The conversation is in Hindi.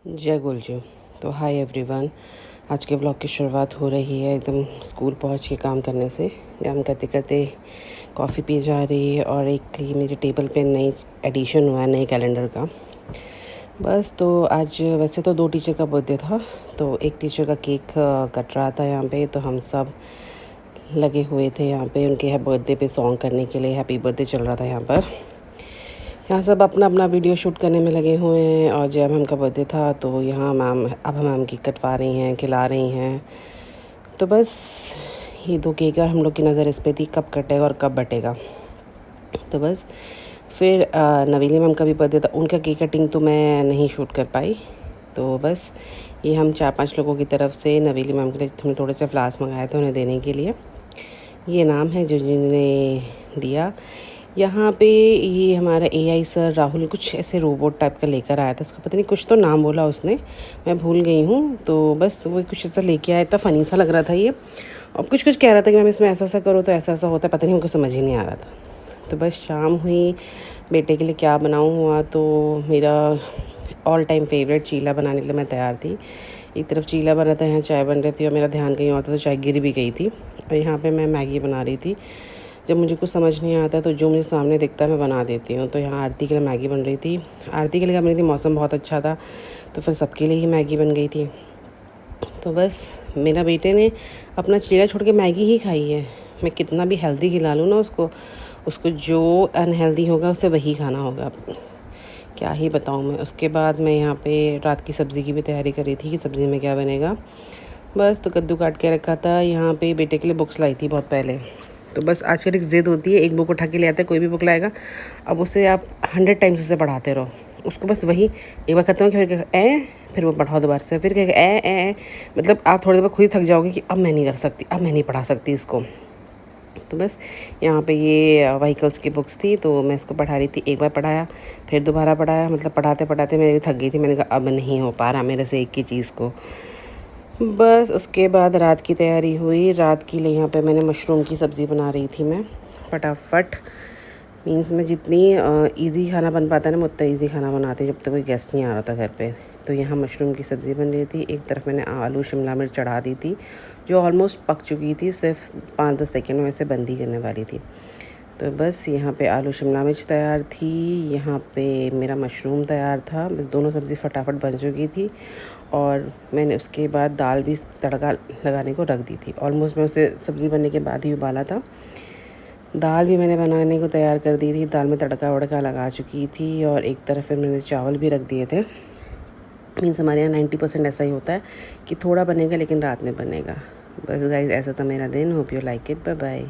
जय गुलजू। तो हाय एवरीवन, आज के ब्लॉग की शुरुआत हो रही है एकदम स्कूल पहुंच के काम करने से। काम करते करते कॉफ़ी पी जा रही है और एक ये मेरे टेबल पे नई एडिशन हुआ है नए कैलेंडर का। बस तो आज वैसे तो 2 टीचर का बर्थडे था, तो एक टीचर का केक कट रहा था यहाँ पे, तो हम सब लगे हुए थे यहाँ पे उनके बर्थडे पे सॉन्ग करने के लिए। हैप्पी बर्थडे चल रहा था यहाँ सब अपना अपना वीडियो शूट करने में लगे हुए हैं। और जब मैम का बर्थडे था तो यहाँ मैम की कटवा रही हैं, खिला रही हैं। तो बस ये 2 केक और हम लोग की नज़र इस पे थी कब कटेगा और कब बटेगा। तो बस फिर नवीली मैम का भी बर्थडे था, उनका केक कटिंग तो मैं नहीं शूट कर पाई। तो बस ये हम 4-5 लोगों की तरफ से नवीली मैम के लिए हमने थोड़े से फ्लावर्स मंगाए थे उन्हें देने के लिए। ये नाम है जो जिन्होंने दिया। यहाँ पे ये हमारा एआई सर राहुल कुछ ऐसे रोबोट टाइप का लेकर आया था, उसको पता नहीं कुछ तो नाम बोला उसने, मैं भूल गई हूँ। तो बस वो कुछ ऐसा लेके आया, इतना फ़नी सा लग रहा था ये। और कुछ कुछ कह रहा था कि मैम इसमें ऐसा ऐसा करो तो ऐसा ऐसा होता है, पता नहीं हमको समझ ही नहीं आ रहा था। तो बस शाम हुई, बेटे के लिए क्या बनाऊँ हुआ, तो मेरा ऑल टाइम फेवरेट चीला बनाने के लिए मैं तैयार थी। एक तरफ चीला बन रहा था, यहाँ चाय बन रही थी और मेरा ध्यान कहीं और था, तो चाय गिर भी गई थी। और यहाँ पे मैं मैगी बना रही थी। जब मुझे कुछ समझ नहीं आता तो जो मुझे सामने दिखता है मैं बना देती हूँ। तो यहाँ आरती के लिए मैगी बन रही थी। आरती के लिए बन रही थी, मौसम बहुत अच्छा था तो फिर सबके लिए ही मैगी बन गई थी। तो बस मेरा बेटे ने अपना चीला छोड़ के मैगी ही खाई है। मैं कितना भी हेल्दी खिला लूँ ना उसको जो अनहेल्दी होगा उसे वही खाना होगा। क्या ही बताऊँ मैं। उसके बाद मैं यहाँ पे रात की सब्ज़ी की भी तैयारी कर रही थी कि सब्ज़ी में क्या बनेगा। बस तो कद्दू काट के रखा था। यहाँ पे बेटे के लिए बुक्स लाई थी बहुत पहले। तो बस आजकल एक ज़िद होती है, एक बुक उठा के ले आता है, कोई भी बुक लाएगा, अब उसे आप 100 टाइम्स उसे पढ़ाते रहो। उसको बस वही एक बार खत्म हो फिर वो पढ़ाओ दोबारा से, फिर कहेगा ए मतलब आप थोड़ी देर बाद खुद ही थक जाओगे कि अब मैं नहीं कर सकती, अब मैं नहीं पढ़ा सकती इसको। तो बस यहाँ पे ये व्हीकल्स की बुक्स थी, तो मैं इसको पढ़ा रही थी। एक बार पढ़ाया, फिर दोबारा पढ़ाया, मतलब पढ़ाते पढ़ाते मैं थक गई थी। मैंने कहा अब नहीं हो पा रहा मेरे से एक ही चीज़ को। बस उसके बाद रात की तैयारी हुई। रात के लिए यहाँ पे मैंने मशरूम की सब्ज़ी बना रही थी मैं फटाफट। मीन्स मैं जितनी इजी खाना बन पाता है ना, मैं उतना ईज़ी खाना बनाती जब तक कोई गेस्ट नहीं आ रहा था घर पे। तो यहाँ मशरूम की सब्ज़ी बन रही थी। एक तरफ मैंने आलू शिमला मिर्च चढ़ा दी थी जो ऑलमोस्ट पक चुकी थी, सिर्फ 5-10 सेकेंड में से बंदी करने वाली थी। तो बस यहाँ पे आलू शिमला मिर्च तैयार थी, यहाँ पे मेरा मशरूम तैयार था। बस दोनों सब्ज़ी फटाफट बन चुकी थी और मैंने उसके बाद दाल भी तड़का लगाने को रख दी थी। ऑलमोस्ट मैं उसे सब्ज़ी बनने के बाद ही उबाला था। दाल भी मैंने बनाने को तैयार कर दी थी, दाल में तड़का वड़का लगा चुकी थी। और एक तरफ फिर मैंने चावल भी रख दिए थे। मीन्स हमारे यहाँ 90% ऐसा ही होता है कि थोड़ा बनेगा लेकिन रात में बनेगा। बस गाइस, ऐसा था मेरा दिन। Hope you like it. Bye bye.